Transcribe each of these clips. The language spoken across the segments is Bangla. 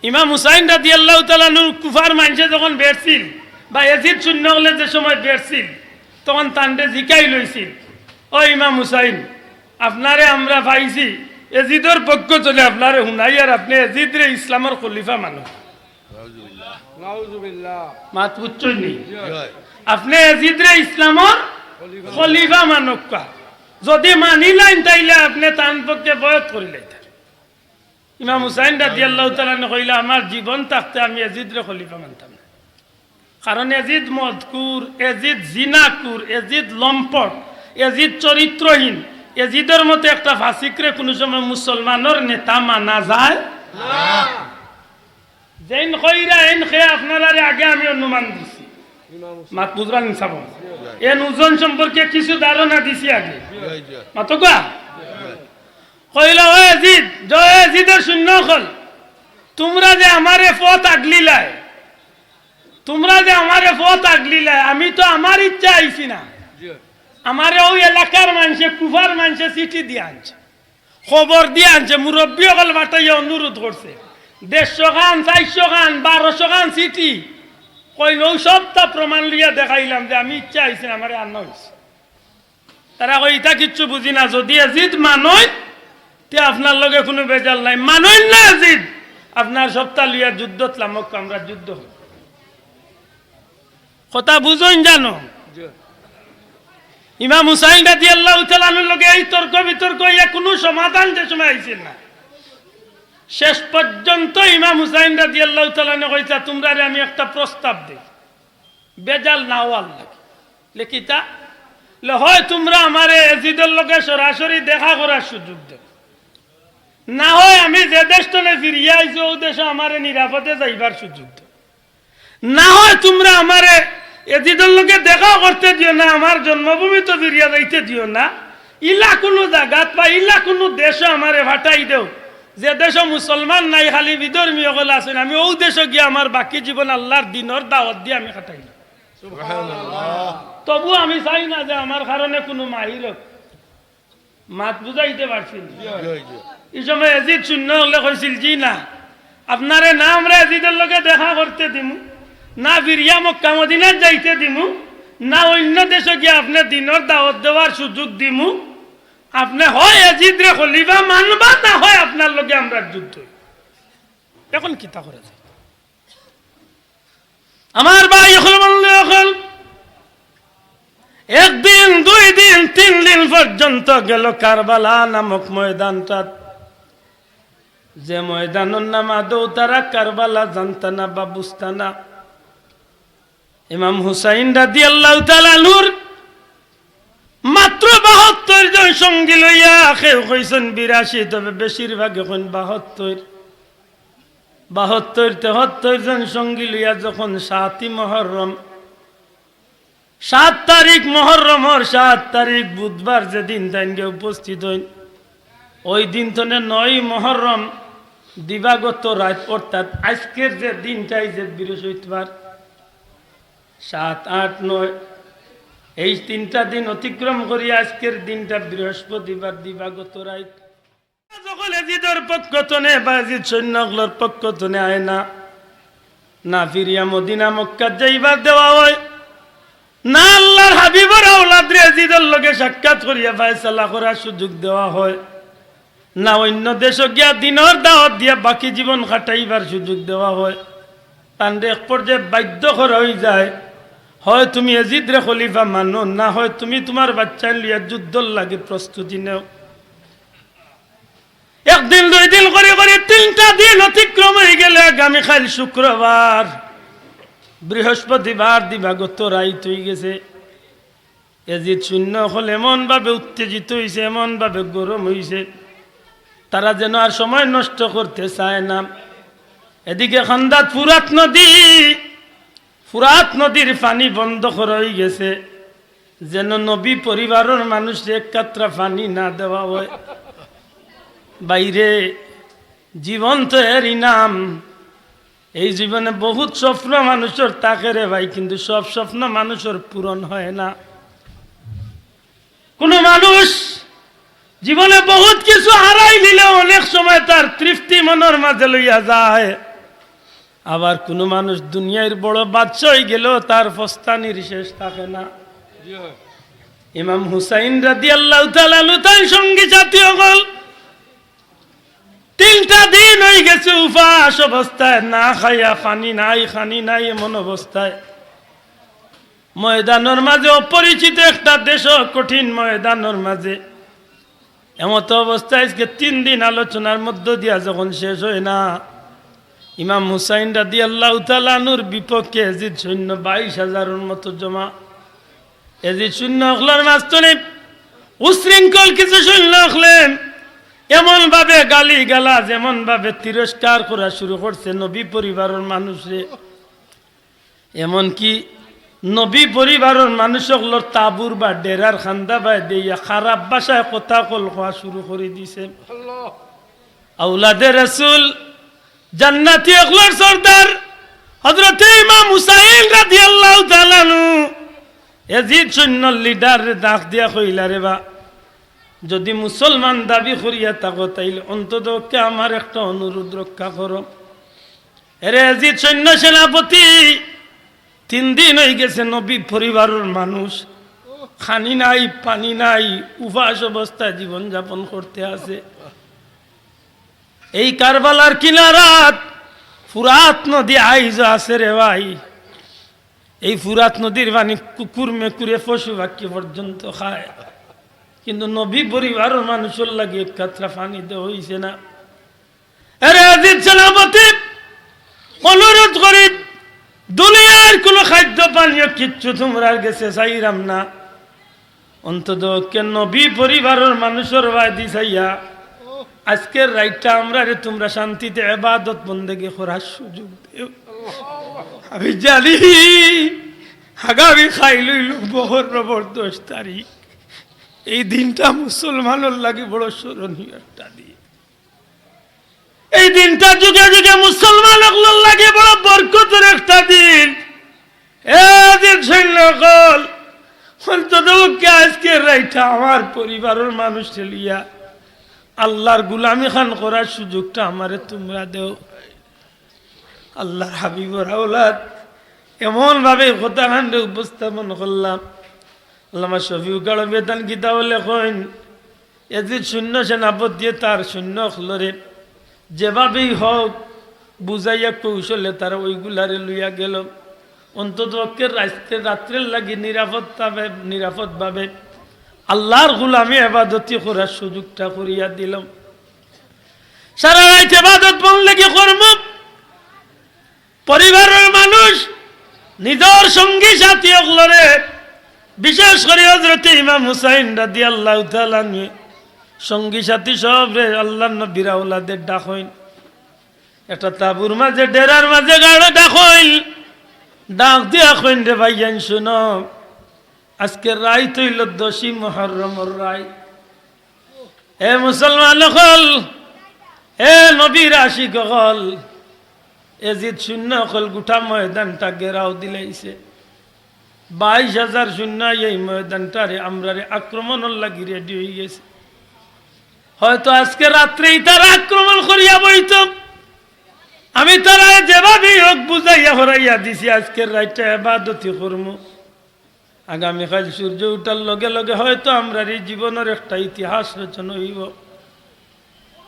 ইমাম হুসাইন রাদিয়াল্লাহু তাআলা নূর কুফার মানুষে যখন বেরছিল বা ইয়াজিদ শূন্য হলে যে সময় বেরছিল তখন তান্ডে জিকাই লইছিল, ও ইমাম হুসাইন আপনারে আমরা পাইছি ইয়াজিদের পক্ষ চলে আপনারে হুনাই আর আপনি ইয়াজিদরে ইসলামের খলিফা মানো। নাউজুবিল্লাহ। মাত বুঝছনি? আপনি ইয়াজিদরে ইসলামের খলিফা মানক, যদি মানিলেন তাইলে আপনি তান পক্ষে বয়ত করিলেন। ইমাম হুসাইন রাদিয়াল্লাহু তাআলা কইলা আমার জীবন থাকতে আমি ইয়াজিদরে খলিফা মানতাম না, কারণ ইয়াজিদ মদকুর, ইয়াজিদ জিনাকুর, ইয়াজিদ লম্পট, ইয়াজিদ চরিত্রহীন, ইয়াজিদের মতো একটা ফাসিকরে কোনো সময় মুসলমানের নেতা মানা যায় না। যেন কইরা এন খেয়ে আপনারা আগে আমি অনুমান দিছি, মাত বুঝরা নিসাব এন ওজন সম্পর্কে কিছু ধারণা দিছি আগে মাতকা কইলা ও ইয়াজিদ, জয় ইয়াজিদের শূন্য হল, তোমরা যে আমারে পথ আগলিলায়, তোমরা যে আমারে পথ আগলিলায়, আমি তো আমার ইচ্ছা আইছি না, আমারে ওই এলাকার মানুষে কুফার মানুষে চিঠি দিয়ে আনছে, খবর দিয়ে আনছে, মুরব্বী সকল বাটাইয়া অনুরোধ করছে, 150 খান 400 খান 1200 খান চিঠি কইল, ওই সবটা প্রমাণ লিয়া দেখাইলাম যে আমি ইচ্ছা আইছি না, আমারে আনা হয়েছে। তারা কই ইটা কিচ্ছু বুঝি না, যদি ইয়াজিদ মানয় তে আপনার লগে কোনো বেজাল নাই, মানই না ইয়াজিদ আপনার সপ্তাহ লিয়া যুদ্ধত লামক আমরা যুদ্ধ কথা বুঝইন জানো। ইমাম হুসাইন রাদিয়াল্লাহু তাআলা আনহুর লগে এই তর্ক বিতর্ক কোনো সমাধান যে সময় আইছেন না, শেষ পর্যন্ত ইমাম হুসাইন রাদিয়াল্লাহু তাআলা কইতা তোমরা আমি একটা প্রস্তাব দেই, বেজাল না হওয়ার লাগে লেখিতা হয় তোমরা আমারে ইয়াজিদের লগে সরাসরি দেখা করার সুযোগ দাও, না হয় আমি যে দেশটনে ফিরিয়ে আইছি ও দেশে আমারে নিরাপদে যাইবার সুযোগ দাও, না হয় তোমরা আমারে ইয়াজিদের লগে দেখা করতে দিও না, আমার জন্মভূমি তো ফিরিয়া যাইতে দিও না, ইলা কোনো জায়গাত বা ইলা কোনো দেশে আমারে ভাটাই দেও যে দেশে মুসলমান নাই, খালি বিধর্মী সকল আছেন, আমি ও দেশে গিয়ে আমার বাকি জীবন আল্লাহর দিনের দাওয়াত দিয়ে আমি কাটাইলাম। তবু আমি চাই না যে আমার কারণে কোনো মাহির মাত বুঝাইতে পারছি। এই সময় ইয়াজিদ শূন্য হলে কইছিল জি না, আপনারে না আমরা ইয়াজিদের লগে দেখা করতে দিমু, না ফিরিয়া মক্কা মদিনাত যাইতে দিমু, না অন্য দেশে গিয়ে আপনি দিনের দাওয়াত দেওয়ার সুযোগ দিমু, আপনি হয় ইয়াজিদরে খলিফা মানবা, না হয় আপনার লগে আমরা যুদ্ধ। এখন কিতা করে যায় আমার ভাই, এখন একদিন 2 দিন 3 দিন পর্যন্ত গেল কারবালা নামক ময়দানটা, যে ময়দানের নাম আদৌ তারা কারবালা জানতা না বা বুঝতা না। ইমাম হুসাইন রাদিয়াল্লাহু তাআলা আনহুর মাত্র 72 জন সঙ্গী লইয়া, কেউ কইছেন 82, তবে বেশিরভাগ এখন 72 73 জন সঙ্গী লইয়া যখন 7 মুহররম 7 তারিখ মুহররমের 7 তারিখ বুধবার যেদিন তাইনকে উপস্থিত হইন, ওই দিন তো 9 মুহররম দিবাগত রাত, অর্থাৎ আজকের যে দিনটাই যে বৃহস্পতিবার 7, 8, 9 এই 3টা দিন অতিক্রম করি আজকের দিনটা বৃহস্পতিবার দিবাগত রাত। যখন ইয়াজিদের পক্ষ তনে বা ইয়াজিদ সৈন্যগুলোর পক্ষ তনে আয় না ফিরিয়া মদিনা মক্কা যাইবার দেওয়া হয়, না আল্লাহর হাবিবের আওলাদ ইয়াজিদের লগে সাক্ষাৎ করিয়া ফয়সালা করার সুযোগ দেওয়া হয়, না অন্য দেশে গিয়া দিনের দাওয়াত দিয়া বাকি জীবন কাটাইবার সুযোগ দেওয়া হয়। তান্ডে এক পর্যায়ে বাধ্য করা হয়ে যায়, হয় তুমি ইয়াজিদরে খলিফা মানো, না হয় তুমি তোমার বাচ্চা লিয়া যুদ্ধর লাগে প্রস্তুতি নেও। একদিন 2 দিন করে করে 3টা দিন অতিক্রম হয়ে গেলে আগামীকাল শুক্রবার, বৃহস্পতিবার দিবাগত রাইত হয়ে গেছে। ইয়াজিদ শূন্য হল এমন ভাবে উত্তেজিত হয়েছে, এমন ভাবে গরম হয়েছে, তারা যেন আর সময় নষ্ট করতে চায় না। এদিকে খান্দাত ফুরাত নদীর পানি বন্ধ করা হয়ে গেছে, যেন নবী পরিবারের মানুষ এক কাতরা পানি না দেওয়া হয়। বাইরে জীবন তো এরই নাম, এই জীবনে বহুত স্বপ্ন মানুষের থাকে রে ভাই, কিন্তু সব স্বপ্ন মানুষের পূরণ হয় না। কোন মানুষ জীবনে বহুত কিছু হারাই নিলে অনেক সময় তার তৃপ্তি মনের মাঝে লইয়া যায়, আবার কোনো মানুষ দুনিয়ার বড় বাদশা হয়ে গেল তার ফস্তানির শেষ থাকে না। ইমাম হুসাইন রাদিয়াল্লাহু তাআলা তার সঙ্গী সাথী হল 3টা দিন হয়ে গেছে উপাস অবস্থায়, না খাইয়া খানি নাই এমন অবস্থায় ময়দানের মাঝে, অপরিচিত একটা দেশ, কঠিন ময়দানের মাঝে এমত অবস্থায় আজকে 3 দিন আলোচনার মধ্য দিয়া যখন শেষ হয় না, ইমাম হুসাইন রাদিয়াল্লাহু তাআলা আনহুর বিপক্ষে এজিদ সৈন্য 22,000-এর মতো জমা। এজিদ সৈন্য হলার মাঝখানে উশৃঙ্খল কিছু সৈন্য হলেন, এমন ভাবে গালি গালাজ, এমন ভাবে তিরস্কার করা শুরু করছে নবী পরিবারের মানুষরে। এমনকি নবী পরিবারের মানুষগুলোর তাবুর বা ডেরার খান্দা বাই দিয়া খারাপ ভাষায় কথা কওয়া শুরু করে দিছে। আওলাদে রাসূল জান্নাতি আখলার সরদার হযরত ইমাম হুসাইন রাদিয়াল্লাহু তাআলা আনহু এজিদ সৈন্যর লিডার ডাক দিয়া কইলা, রে বা যদি মুসলমান দাবি করিয়া থাকো তাইলে অন্তত আমার একটা অনুরোধ রক্ষা করো। এরে এজিদ সৈন্য সেনাপতি, 3 দিন হয়ে গেছে নবী পরিবারের মানুষ খানি নাই পানি নাই উপাস অবস্থায় জীবন যাপন করতে আছে। এই কারবালার কিনারাত ফুরাত নদী আইজ আছে রে ভাই। এই ফুরাত নদীর পানি কুকুর মেকুরে পশু পাখি পর্যন্ত খায়, কিন্তু নবী পরিবারের মানুষের লাগে এক কাতরা পানি দেওয়া হইছে না। আরে আজিজ সেনাপতি, অনুরোধ করি দুনিয়ার কোনো খাদ্য পানীয় কিচ্ছু তোমরা গেছে চাইরাম না, অন্তত কেন নবী পরিবারের মানুষের বাদি চাইয়া আজকের রাইটটা আমরা রে তোমরা শান্তিতে ইবাদত বন্দেগি করার সুযোগ দেও। আমি জানি আগামী খাইলইল বহর 10 তারিখ, এই দিনটা মুসলমানের লাগে বড় স্মরণীয় একটা দিন। এই দিনটা যুগে যুগে মুসলমানের লাগে বড় বরকতের একটা দিন। এদিন সৈন্যকল অন্তত আজকে রাইটা আমার পরিবারের মানুষ লিয়া আল্লাহর গুলামি খান করার সুযোগটা আমারে তোমরা দেও। আল্লাহর হাবিবর আওলাদ এমন ভাবে কথা খান্ডে উপস্থাপন করলাম। আল্লামা শফিউ গাড় বেদান গীতা বলে কইন, এজিদ শূন্য সেনাপতি তার শূন্য হলরে যেভাবেই হোক বুঝাইয়া কৌশলে তারা ওইগুলারে লইয়া গেল। অন্তত রাত্রের লাগি নিরাপদ ভাবে আল্লাহর গুলামি ইবাদতি করার সুযোগটা করিয়া দিলাম। সারা রাত ইবাদত বললে কি করব? পরিবারের মানুষ নিজের সঙ্গী সাথী হলরে, বিশেষ করে হযরত ইমাম হুসাইন রাদিয়াল্লাহু তাআলা নিয়ে সঙ্গী সাথী সব রে আল্লাহর নবীর আওলাদের ডাক হইল। একটা তাবুর মাঝে ডেরার মাঝে গাড়ো ডাক হইল। ডাক দিয়া কইন, রে ভাইয়ান শুনো, আজকের রায় তৈল 10ই মুহররমের রায়। এ মুসলমান হল, এ নবীর আশিক হল, এজিদ শূন্য হল গোটা ময়দানটা ঘেরাও দিলাইছে। 22,000 শূন্য এই ময়দানটারে আমরারে আক্রমণের লাগি রেডি হয়ে গেছে। হয়তো আজকে রাত্রেই তারা আক্রমণ করিয়া বইত। আমি তারা যেভাবেই হোক বুঝাইয়া হরাইয়া দিছি আজকের রাতটা ইবাদতি করবো। আগামীকাল সূর্য উঠার লগে লগে হয়তো আমরা এই জীবনের একটা ইতিহাস রচনা হইব।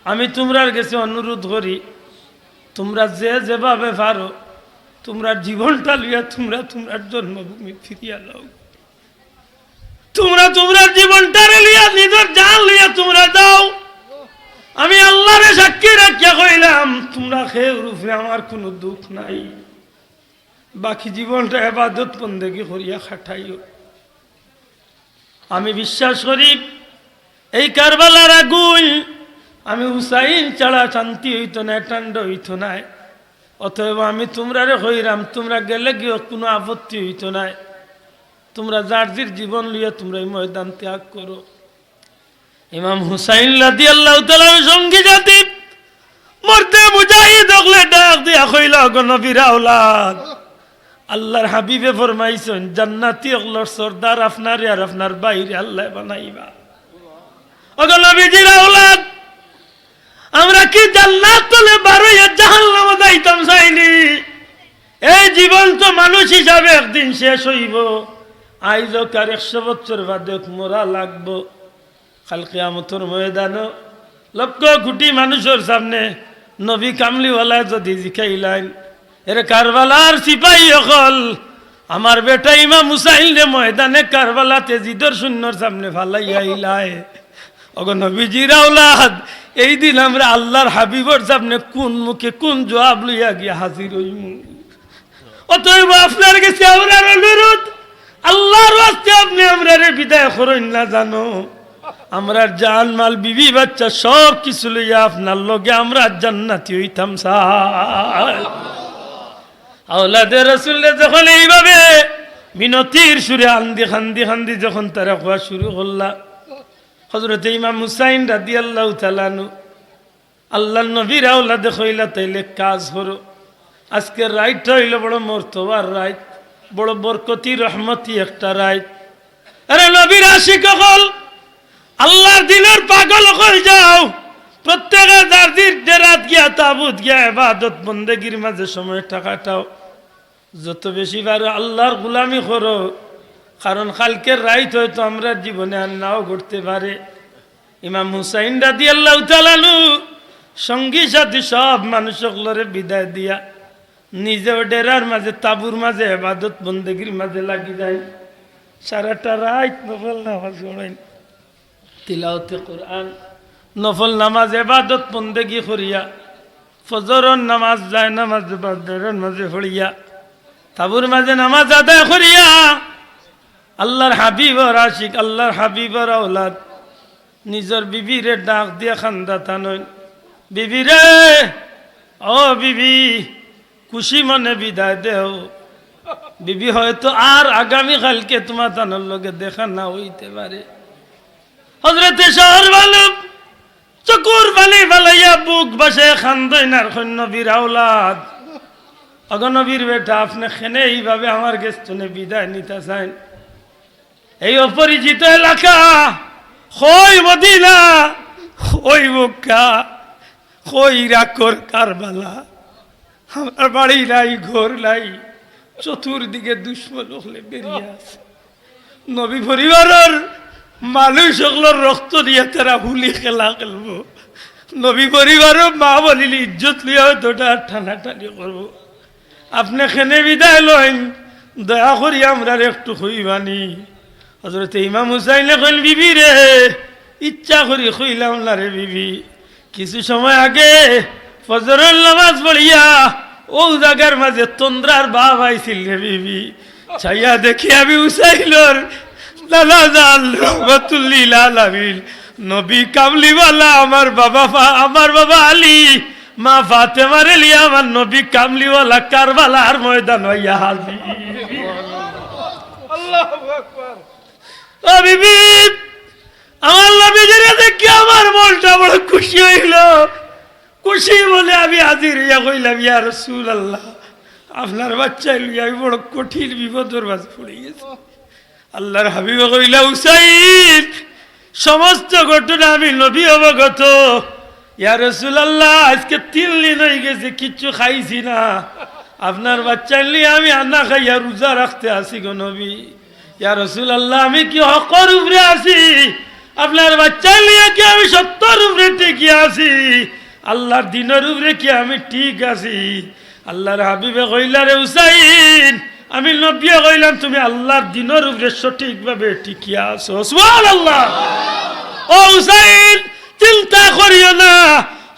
আমি তোমরার কাছে অনুরোধ করি, তোমরা যেভাবে পারো তোমরা জীবনটা লইয়া তোমরার জন্মভূমি ফিরিয়া যাও। তোমরা জীবনটা লইয়া নিজের জান লইয়া তোমরা যাও। আমি আল্লাহরে সাক্ষী রাখিয়া কইলাম, তোমরা খেয়ে রূপে আমার কোনো দুঃখ নাই। বাকি জীবনটা ইবাদত বন্দেগী করিয়া খাটাইও। আমি বিশ্বাস করি এই কারবালার আগুন আমি হুসাইন ছাড়া শান্তি হইত না, ঠান্ড হইত না। অতএব আমি তোমরারে কইরাম, তোমরা গেলে গিয়ে কোনো আপত্তি হইত না। তোমরা যার জীবন লইয়া তোমরা এই ময়দান ত্যাগ করো। ইমাম হুসাইন রাদিয়াল্লাহু তাআলা সঙ্গী জাতি মরতে মুজাহিদ হলে ডাক দিয়া কইলা, গো নবীর আওলাদ, আল্লাহর হাবিবে ফরমাইছেন জান্নাতি হলর সরদার আপনারে আর আপনার বাইরে আল্লাহ বানাইবা। ওগো নবীজির আওলাদ, আমরা কি জান্নাত তলে বারোইয়া জাহান্নামে যাইতাম চাইনি? মানুষ হিসাবে একদিন শেষ হইব, আইজ কার 100 বছর বাদে মরা লাগবো। কাল কিয়ামতের ময়দানে লক্ষ কোটি মানুষের সামনে নবী কামলিওয়ালা যদি জিকাইলেন, এর কারবালার সিপাহী হল আমার বেটা ইমাম হুসাইন রে ময়দানে কারবালাতে জিদর শূন্যর সামনে ফালাইয়া ইলায়, ওগো নবীজির আওলাদ, এই দিন আমরা আল্লাহর হাবিবর সামনে কোন মুখে কোন জবাব লইয়া গিয়া হাজির হইমু? অতএব আপনার কাছে আমার অনুরোধ, আল্লাহর ওয়াস্তে আপনি আমরারে বিদায় করেন না জানো। আমরা জান মাল বিবি বাচ্চা সব কিছু লইয়া আপনার লগে আমরা জান্নাতি হইতাম চাই। আওলাদে রাসূলের যখন এইভাবে মিনতির সুরে আন্দি খান্দি খান্দি যখন তারা খাওয়া শুরু করলা, হযরত ইমাম হুসাইন রাদিয়াল্লাহু তাআলা আনহু আল্লাহর নবীর আওলাদে কইলা তাইলে কাজ করো, আজকের রাইটটা হইল বড় মর্তবার রাইট, বড় বরকতি রহমতি একটা রাইট। আরে নবীর আশিক হল, আল্লাহর দিনের পাগল হল, যাও প্রত্যেকে যার ডেরাত গিয়া তাবুত গিয়া ইবাদত বন্দেগীর মাঝে সময় কাটাও, যত বেশি পারো আল্লাহর গোলামি করো, কারণ কালকের রাইত হয়তো আমরা জীবনে আর নাও ঘটতে পারে। ইমাম হুসাইন রাদিয়াল্লাহু তাআলা আনহু সঙ্গী সাথী সব মানুষগুলোরে বিদায় দিয়া নিজেও ডেরার মাঝে তাবুর মাঝে ইবাদত বন্দেগীর মাঝে লাগি যায়। সারাটা রাত নফল নামাজ পড়েন, তিলাওয়াতে কোরআন, নফল নামাজ ইবাদত বন্দেগী করিয়া, ফজরের নামাজ যায় নামাজ বাদের মাঝে পড়িয়া, তাবুর মাঝে নামাজ আদায় করিয়া আল্লাহর হাবিবর আশিক, আল্লাহর হাবিবর আওলাদ নিজের বিবিরে ডাক দিয়া খান্দা টানইন, বিবি রে, ও বিবি, খুশি মনে বিদায় দেও। বিবি হয়তো আর আগামী কালকে তোমার তানোর লগে দেখা না হইতে পারে। হযরতে শাহরবালব চকুর পানি ফালাইয়া বুক বাসে খান্দইন আর কইন, নবীর আওলাদ, অগনবীর বেটা, আপনি খেনে এইভাবে আমার গেস্তনে বিদায় নিতে চান? এই অপরিচিত এলাকা, কই মদিনা, কই মক্কা, কই ইরাকর কারবালা, আমার বাড়ি নাই, ঘর নাই, চতুর্দিকে দুশ্মন হলে বেরিয়ে আছে। নবী পরিবারের মানুষ ওগুলোর রক্ত দিয়ে তারা হুলি খেলা খেলবো, নবী পরিবারের মা বলিলে ইজ্জত লিয়া হয়তোটা টানাটানি করবো। আপনি খেনে বিদায় লইন, দয়া করি আমরা একটু হইবানি। হযরত ইমাম হুসাইনে কইল, বিবি রে, ইচ্ছা করি কইলাম না রে বিবি, কিছু সময় আগে ফজরের নামাজ পড়িয়া ও জায়গার মাঝে তন্দ্রার বাপ আইছিল রে বিবি, ছাইয়া দেখি আমি হুসাইনর নানা জান রহমাতুল্লিল আলামিন নবী কামলিওয়ালা আমার বাবা আলী, মা ফাতেমার লিয়া আমার নবী কামলিওয়ালা কারবালার ময়দান হইয়া হাজির। আল্লাহু আকবার। ও বিবি, আমার নবীজিরে দেখি আমার মনটা বড় খুশি হইল। খুশি বলে আমি হাজির হইয়া কইলাম, ইয়া রাসূলুল্লাহ, আপনার বাচ্চা লইয়া আমি বড় কঠিন বিপদের মাঝে পড়ে গেছি। আল্লাহর হাবিব কইলা, হুসাইন, সমস্ত ঘটনা আমি নবী অবগত। ইয়া রাসূলুল্লাহ, আজকে 3 দিন হয়ে গেছে কিচ্ছু খাইছি না, আপনার বাচ্চা নিয়ে আমি আন্না খাইয়া রোজা রাখতে আসি গো নবী। ইয়া রাসূলুল্লাহ, আমি কি হকর উপরে আছি? আপনার বাচ্চা নিয়ে কি আমি সত্যর উপরে টিকে আছি? আল্লাহর দিনের উপরে কি আমি ঠিক আছি? আল্লাহর হাবিবে কইলা, রে হুসাইন, আমি নবী কইলাম তুমি আল্লাহর দিনের উপরে সঠিকভাবে টিকিয়া আছো। সুবহানাল্লাহ। ও হুসাইন, চিন্তা করিও না,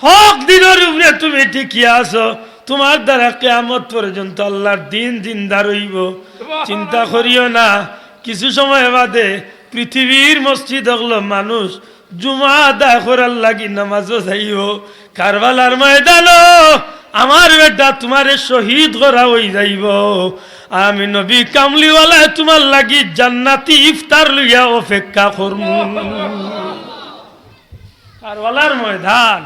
হক দিনের উপরে তুমি টিকিয়া আছো, তোমার দ্বারা কিয়ামত পর্যন্ত আল্লাহর দিন জিন্দা রইব। চিন্তা করিও না, কিছু সময় বাদে পৃথিবীর মসজিদ হলো মানুষ জুমা আদায় করার লাগি নামাজও যাইব। কারবালার ময়দানও আমার বেটা তোমারে শহীদ করা হই যাইব। আমি নবী কামলিওয়ালা তোমার লাগি জান্নাতি ইফতার লইয়া অপেক্ষা করমু। কারবালার ময়দান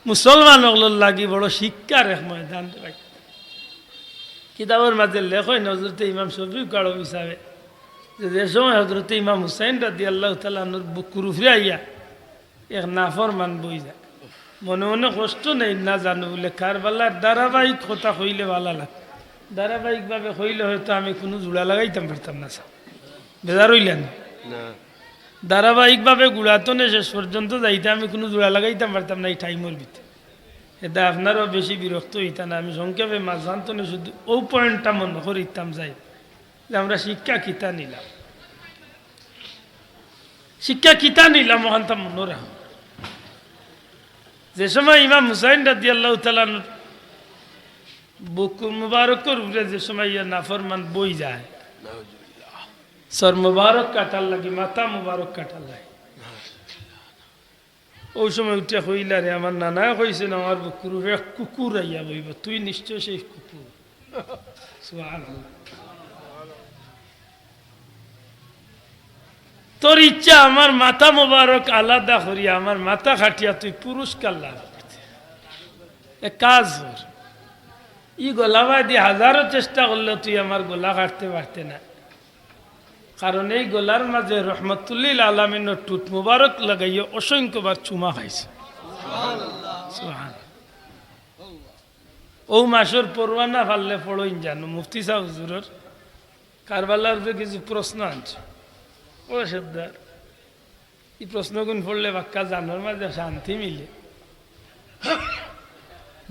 মুসলমান লাগি বড় শিক্ষার এক ময়দান। কিতাবের মাঝে লেখই হযরতে ইমাম শফিক গাড়ো হিসাবে যে সময় হযরতে ইমাম হুসাইন রাদিয়াল্লাহু তাআলা আনহুর বুকুর উপরে আইয়া এক নাফরমান বই যায়, মনে মনে কষ্ট নেই না জানো বলে কারবালার ধারাবাহিক কথা কইলে ভালো লাগে। ধারাবাহিকভাবে হইলে হয়তো আমি কোনো জোড়া লাগাইতাম পারতাম না স্যার, বেজার হইলেন না ধারাবাহিকভাবে গুড়াতনে শেষ পর্যন্ত যাইতে আমি কোনো জোড়া লাগাইতাম পারতাম না এই টাইমের ভিতরে। এটা আপনারও বেশি বিরক্ত হইতা না। আমি সংক্ষেপে মাঝান্তনে শুধু ও পয়েন্টটা মনে করিতাম যাই যে আমরা শিক্ষা কিতা নিলাম, শিক্ষা কিতা নিলাম ওখানটা মনে রাখ। যে সময় ইমাম হুসাইন রাদিয়াল্লাহু তাআলা বুক মুবারকের উপরে যে সময় নাফরমান বই যায়, সর মুবারক কাটার লাগে, মাথা মুবারক কাটার লাগে, ওই সময় উঠে হইলা রে আমার নানা কইছেন আমার বুকুর উপরে কুকুর আইয়া বইব, তুই নিশ্চয় সেই কুকুর। সুবহানাল্লাহ। তোর ইচ্ছা আমার মাথা মুবারক আলাদা করিয়া আমার মাথা খাটিয়া তুই পুরস্কার লাভ করতে, এ কাজ কর। ই গলা বাঁধি হাজারো চেষ্টা করলে তুই আমার গলা কাটতে পারতে না, কারণ এই গলার মাঝে রহমতুল্লিল আলামিনের টুট মুবারক লাগাইয়া অসংখ্যবার চুমা খাইছে। সুবহানাল্লাহ। ও মাসের পরওয়ানা ফাললে পড়ইন জানো মুফতি সাহেব হুজুরের কারবালার উপরে কিছু প্রশ্ন আনছে। ও সর্দার, এই প্রশ্নগুন পড়লে বাক্কা জানোর মাঝে শান্তি মিলে,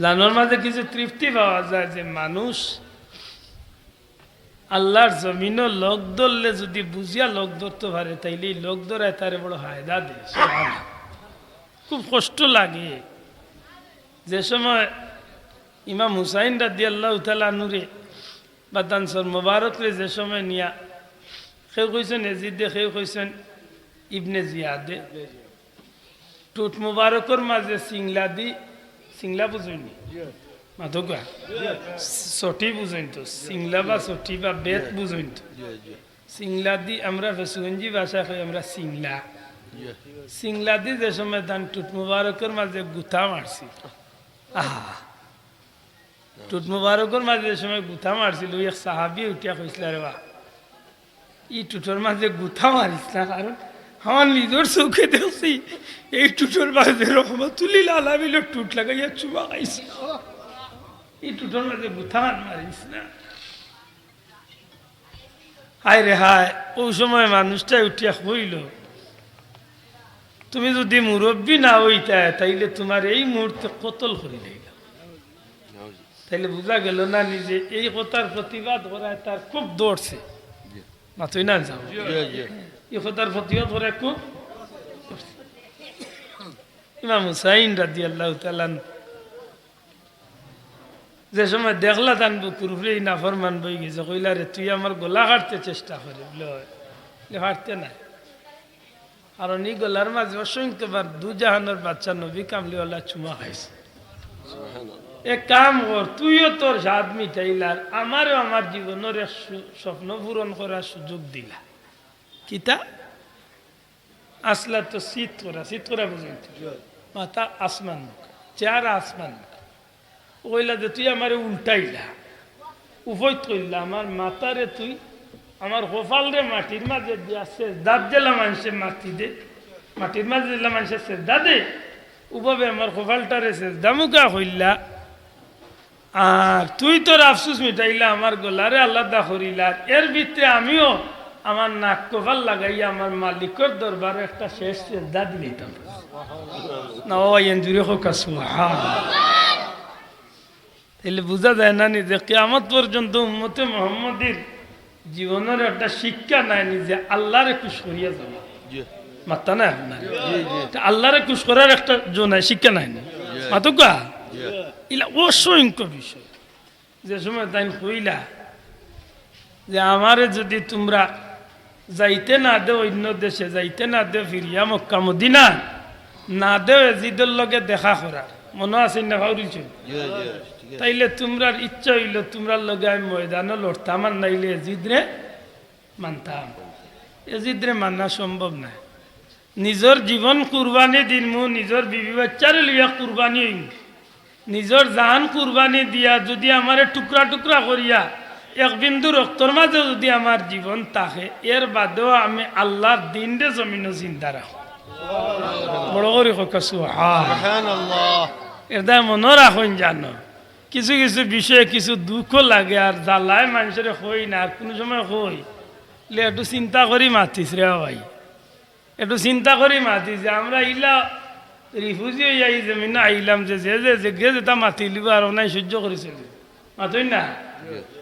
জানোর মাঝে কিছু তৃপ্তি পাওয়া যায় যে মানুষ আল্লাহর জমিনও লোক ধরলে যদি বুঝিয়া লোক ধরতে পারে তাইলে লোক ধরায় তারে বড় হায়দা দেয়। খুব কষ্ট লাগে যে সময় ইমাম হুসাইন রাদিয়াল্লাহু তাআলা নূরে বা দানসর মুবারক রে যে সময় নিয়া কেউ কইছেন এজিদে, কেউ কইছেন ইবনে জিয়াদে, টুট মুবারকের মাঝে সিংলা দি, সিংলা বুঝুনি মাধকা সটি বুঝেন তো, সিংলা বা সটি বা বেত বুঝেন তো, সিংলা দি আমরা ফেসুগঞ্জি ভাষা কই আমরা সিংলা, সিংলা দি যে সময় দান টুট মুবারকের মাঝে গুথা মারছি, আহা টুট মুবারকের মাঝে যে সময় গুথা মারছিল এক সাহাবি উঠিয়া কইছিল রে বা এই টুটোর মাঝে গুথা মারিস না, কারণ আমার নিজের চোখে দেখছি এই টুটোর মাঝে রহমতুল্লিল আলামিনের টুট লাগাইয়া চুমা খাইছে, এই টুটোর মাঝে গুথা মারিস না। হায় রে হায়, ওই সময় মানুষটা উঠিয়া হইল তুমি যদি মুরব্বী না হইতা তাইলে তোমার এই মুহূর্তে কতল করি লাইল, তাইলে বোঝা গেল না নিজে এই কথার প্রতিবাদ করায় তার খুব দৌড়ছে না, তুই না যাও এই কথার প্রতিবাদ করায় খুব। ইমাম হুসাইন রাদিয়াল্লাহু তাআলা যে সময় দেখলা তান বুকুর উপরে এই নাফরমান বই গেছে, কইলা রে তুই আমার গলা কাটতে চেষ্টা করে বলে হাঁটতে নাই, কারণ এই গলার মাঝে অসংখ্যবার দুজাহানের বাচ্চা নবী কামলিওয়ালা চুমা খাইছে। এক কাম কর, তুইও তোর স্বাদ মিটাইলার, আমারও আমার জীবনের স্বপ্ন পূরণ করার সুযোগ দিলা। কিতা আসলা তো শীত করা বুঝেন মাথা আসমান মুখ, চেহারা আসমান মুখ, ওইলা যে তুই আমার উল্টাইলা উভয় কইলা আমার মাথারে তুই আমার হোফাল রে মাটির মাঝে দিয়া সেজদাত দিলা, মানুষের মাটি দে মাটির মাঝে দিলা মানুষের সেজদা দে, উভাবে আমার হোফালটারে সেজদা মুখা হইলা, আর তুই তোর আফসুস মিটাইলা আমার গলারে আলাদা করিলা, এর ভিতরে আমিও আমার নাক কপাল লাগাইয়া আমার মালিকের দরবারে একটা শেষ সেজদা দিলাম না। ও এনজুরি হোক তাহলে বোঝা যায় না নিজে কিয়ামত পর্যন্ত উম্মতে মুহাম্মাদের জীবনের একটা শিক্ষা নাই নিজে আল্লাহরে খুশ করিয়া যাওয়া, মাত্তা না আপনার আল্লাহরে খুশ করার একটা নাই শিক্ষা নাই না মাতুকা, ইলা অসংখ্য বিষয়। যে সময় তাই কইলা যে আমারে যদি তোমরা যাইতে না দেও অন্য দেশে, যাইতে না দেও ফিরিয়া মক্কা মদিনা, না দেও এজিদের লগে দেখা করার, মনে আছে না ভাউরিছ, তাইলে তোমরার ইচ্ছা হইল তোমরার লগে আমি ময়দানে লড়তাম, আর নাইলে এজিদরে মানতাম। এজিদরে মানা সম্ভব নাই, নিজের জীবন কুরবানি দিনমু, নিজের বিবি বাচ্চারে লইয়া কুরবানি হইম, নিজের জান কুরবানি দিয়া যদি আমারে টুকরা টুকরা করিয়া এক বিন্দু রক্তর মাঝে যদি আমার জীবন থাকে, এর বাদেও আমি আল্লাহর দিন রে জমিনও চিন্তা রাখো। বড় করে সুবহানাল্লাহ, এর দায় মনে রাখুন জানো কিছু কিছু বিষয়ে কিছু দুঃখ লাগে আর জ্বালায় মানুষের হই না আর কোনো সময় হই লে একটু চিন্তা করি মাতিস রে ভাই একটু চিন্তা করি মাতিস যে আমরা ইলা রিফিউজি হয়ে যাই জমিন আইলাম যে যেটা মাতি লিব আর নাই সহ্য করেছিল মাতই না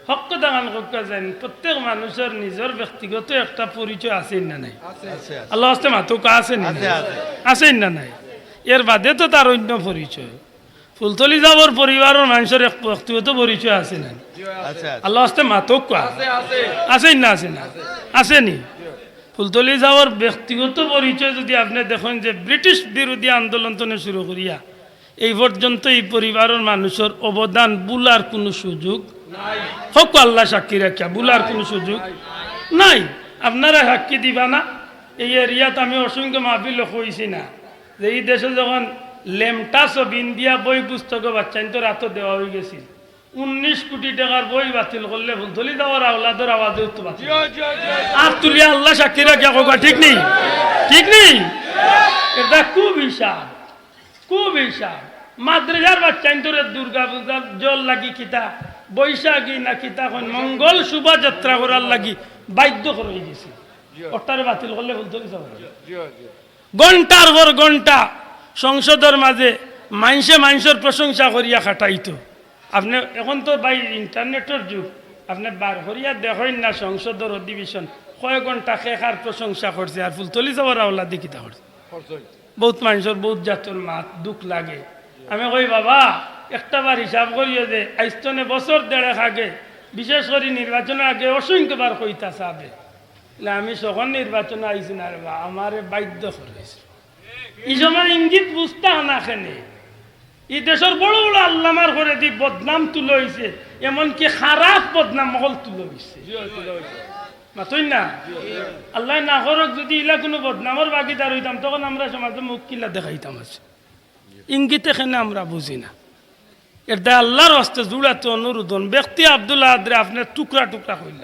হক দান করতে যান প্রত্যেক মানুষের নিজের ব্যক্তিগত একটা পরিচয় আছে না নাই আল্লাহ হস্তে মাতুক আছে না আছে না নাই এর বাদে তো তার অন্য পরিচয় ফুলতলি যাবর পরিবারের মানুষের এক ব্যক্তিগত পরিচয় আছে না আল্লাহ হস্তে মাতুক আছে না আছে না আসেনি ফুলতলি যাওয়ার ব্যক্তিগত পরিচয় যদি আপনি দেখেন যে ব্রিটিশ বিরোধী আন্দোলন তো শুরু করিয়া এই পর্যন্ত এই পরিবারের মানুষের অবদান বুলার কোনো সুযোগ হোক আল্লাহ সাক্ষী রাখিয়া বুলার কোনো সুযোগ নাই আপনারা সাক্ষী দিবা না এই এরিয়াত আমি অসংখ্য মাহফিল হয়েছি না যে এই দেশে যখন লেমটা সব ইন্ডিয়া বই পুস্তক বাচ্চাইন তো রাত দেওয়া হয়ে গেছিল 19 কোটি টাকার বই বাতিল করলে ফুলতলি দেওয়ার আওলাদের আওয়াজে উত্তর আর তুলিয়া আল্লাহ সাক্ষী রাখিয়া কোকা ঠিক নেই ঠিক নেই এটা খুব হিসাব মাদ্রাসার বাচ্চাইন তোরে দুর্গা পূজার জল লাগি কিতা বৈশাখী না কিতা মঙ্গল শোভাযাত্রা করার লাগি বাধ্য করে গেছি ওটারে বাতিল করলে ফুলতলি যাওয়া ঘন্টার পর ঘন্টা সংসদের মাঝে মানুষের প্রশংসা করিয়া খাটাইতো আপনি এখন তো ভাই ইন্টারনেটের যুগ আপনি বার করিয়া দেখেন না সংসদের অধিবেশন কয়েক ঘন্টা খেখার প্রশংসা করছে আর ফুলতলি যাওয়ার আওলা দেখিতা করছে বহুত মানুষের বহুত জাতের মাত দুঃখ লাগে আমি কই বাবা একটা বার হিসাব করিও যে আইস্তনে বছর দেড়েক আগে বিশেষ করে নির্বাচনের আগে অসংখ্যবার কইতা চাবে আমি যখন নির্বাচনে আইছি না রে বা আমারে বাধ্য করেছে এই সময় ইঙ্গিত বুঝতে না খেনে এই দেশের বড় বড় আল্লামার করে দি বদনাম তুলে হয়েছে এমনকি খারাপ বদনাম মহল তুলে হয়েছে মাতই না আল্লাহ না করক যদি ইলা কোনো বদনামর বাগিদার হইতাম তখন আমরা সমাজে মুখ কিলা দেখাইতাম আছে ইঙ্গিত এখানে আমরা বুঝি না এটা আল্লাহর হস্তে জুড়াতে অনুরোধন ব্যক্তি আব্দুল্লাহ আদরে আপনার টুকরা টুকরা হইল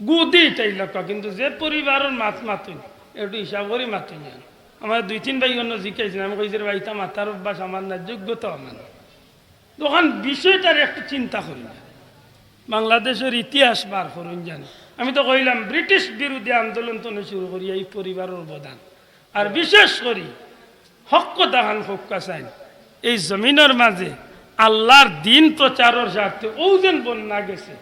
গুদি চাইল কিন্তু যে পরিবারের মাছ মাতুন একটু হিসাব করে মাতুন যান আমার 2-3 ভাই অন্য জিজ্ঞাসা আমি কইছি ভাইটা মাথার অভ্যাস আমার না যোগ্যতা আমার তখন বিষয়টার একটু চিন্তা করি না বাংলাদেশের ইতিহাস বার করুন জানি আমি তো কইলাম ব্রিটিশ বিরোধী আন্দোলন তো শুরু করি এই পরিবারের অবদান আর বিশেষ করি হক দাহান হক্কা চাইন এই জমিনের মাঝে আল্লাহর দিন প্রচারের স্বার্থে ও যেন বন্যা গেছে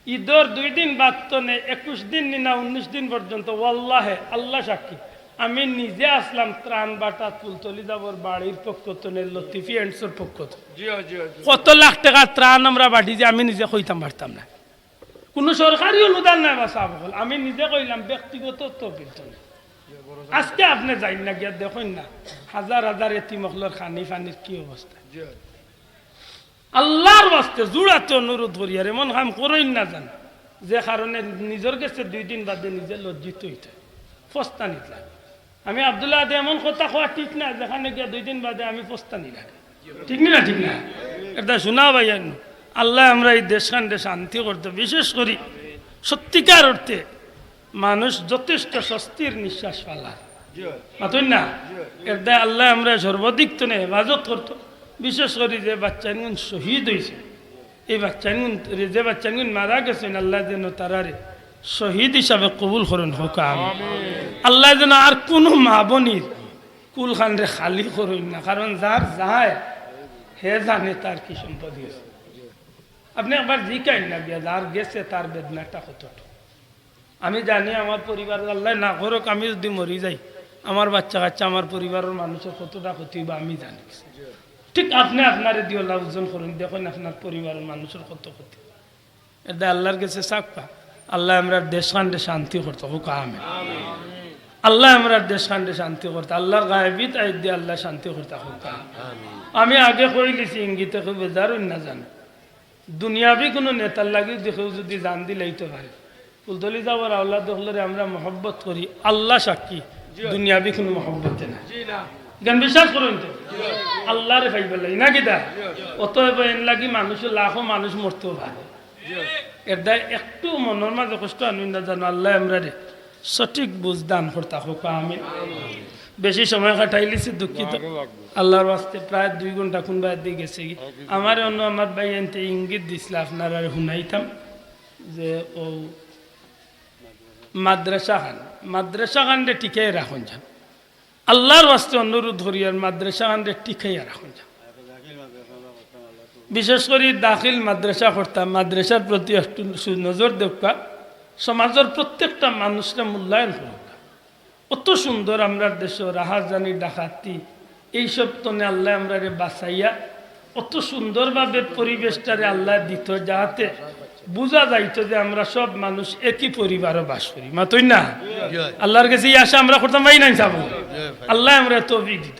ঈদের 2 দিন বাদ তো নেই 21 দিন না 19 দিন পর্যন্ত ওয়াল্লাহে আল্লাহ সাক্ষী আমি নিজে আসলাম ত্রাণ বাটা ফুলতলি যাবর বাড়ির পক্ষ তো লতিফি এন্ডসর পক্ষ তো কত লাখ টাকা ত্রাণ আমরা বাড়ি যে আমি নিজে কইতাম পারতাম না কোনো সরকারি অনুদান নাই বা সাব হল আমি নিজে কইলাম ব্যক্তিগত তহবিল তো আজকে আপনি যাই না গিয়া দেখেন না হাজার হাজার এতিমখলর খানি ফানির কি অবস্থা আল্লাহর বাস্তে জুড়াতে অনুরোধ করি আর এমন কাম করেন না জান যে কারণে নিজের কাছে 2 দিন বাদে নিজে লজ্জিত হইতে ফস্তানিত লাগে আমি আব্দুল্লাহ আদে এমন কথা কোয়া ঠিক না যেখানে গিয়া 2 দিন বাদে আমি ফস্তানি লাগে ঠিক না ঠিক না এটা শোনা ভাইয়ান আল্লাহ আমরা এই দেশখানকে শান্তি করতে বিশেষ করি সত্যিকার অর্থে মানুষ যথেষ্ট স্বস্তির নিঃশ্বাস ফেলা মাতুন না এটা আল্লাহ আমরা সর্বাধিক তো হেফাজত করতো বিশেষ করে যে বাচ্চাগুন শহীদ হয়েছে এই বাচ্চাগুন যে বাচ্চাগুন মারা গেছেন আল্লাহ যেন তারারে শহীদ হিসাবে কবুল করেন হোক আল্লাহ যেন আর কোনো মা বোনির কুল খানরে খালি করেন না কারণ যার যায় হে জানে তার কি সম্পদ গেছে আপনি একবার জিকাইন না গিয়া যার গেছে তার বেদনাটা কতটা আমি জানি আমার পরিবার আল্লাহ না করুক আমি যদি মরি যাই আমার বাচ্চা কাচ্চা আমার পরিবারের মানুষের কতটা ক্ষতি বা আমি জানি ঠিক আপনি আপনারে দিয়ে লাভজন করুন দেখুন আপনার পরিবারের মানুষের কত ক্ষতি এটা আল্লাহর কাছে সাক্ষা আল্লাহ আমরা দেশখান্ডে শান্তি করতে হোক আমি আল্লাহ আমরা দেশখান্ডে শান্তি করতে আল্লাহর গায়েবিত আই দিয়ে আল্লাহ শান্তি করতে হোক আমি আগে কইলিছি ইঙ্গিতে খুব বেজারুন না জানো দুনিয়াবি কোনো নেতার লাগি দেখেও যদি জান দিলেইতে পারে ফুলতলি যাওয়ার আল্লাহ দেখলে আমরা মহব্বত করি আল্লাহ সাক্ষী দুনিয়াবি কোনো মহব্বতে না জ্ঞান বিশ্বাস করুন তো আল্লাহরে ফাইবার লাগি না কিতা অতএব এন লাগি মানুষ লাখো মানুষ মরতেও পারে এটা একটু মনের মাঝে কষ্ট আনন্দ জানো আল্লাহ আমরা রে সঠিক বুঝদান করতা হোক আমি বেশি সময় কাটাইলিছি দুঃখিত আল্লাহর ওয়াস্তে প্রায় 2 ঘন্টা কোন বাইর দিয়ে গেছে কি আমার অন্য আমার ভাই এনতে ইঙ্গিত দিছিল আপনারা শুনাইতাম যে ও মাদ্রাসা খানরে টিকাই রাখুন যান আল্লাহর ওয়াস্তে অনুরোধ করি আর মাদ্রাসা খানরে টিকাই রাখুন যান বিশেষ করে দাখিল মাদ্রাসা করতাম মাদ্রাসার প্রতি একটু নজর দেখা সমাজের প্রত্যেকটা মানুষকে মূল্যায়ন করুক অত সুন্দর আমরা দেশ রাহাজানি ডাকাতি এইসব তনে আল্লাহ আমরা বাঁচাইয়া অত সুন্দরভাবে পরিবেশটারে আল্লাহ দিত যাহাতে বুঝা যাইতো যে আমরা সব মানুষ একই পরিবারও বাস করি মাতই না আল্লাহর কাছে এই আশা আমরা করতাম পাই নাই যাবো আল্লাহ আমরা তৌফিক দিত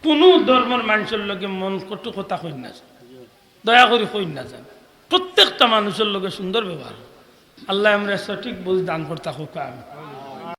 কোনো ধর্মের মানুষের লগে মন কটু কথা কই না দয়া করে কই না যান প্রত্যেকটা মানুষের লগে সুন্দর ব্যবহার আল্লাহ আমরা সঠিক বুঝ দান করতে হোক আমি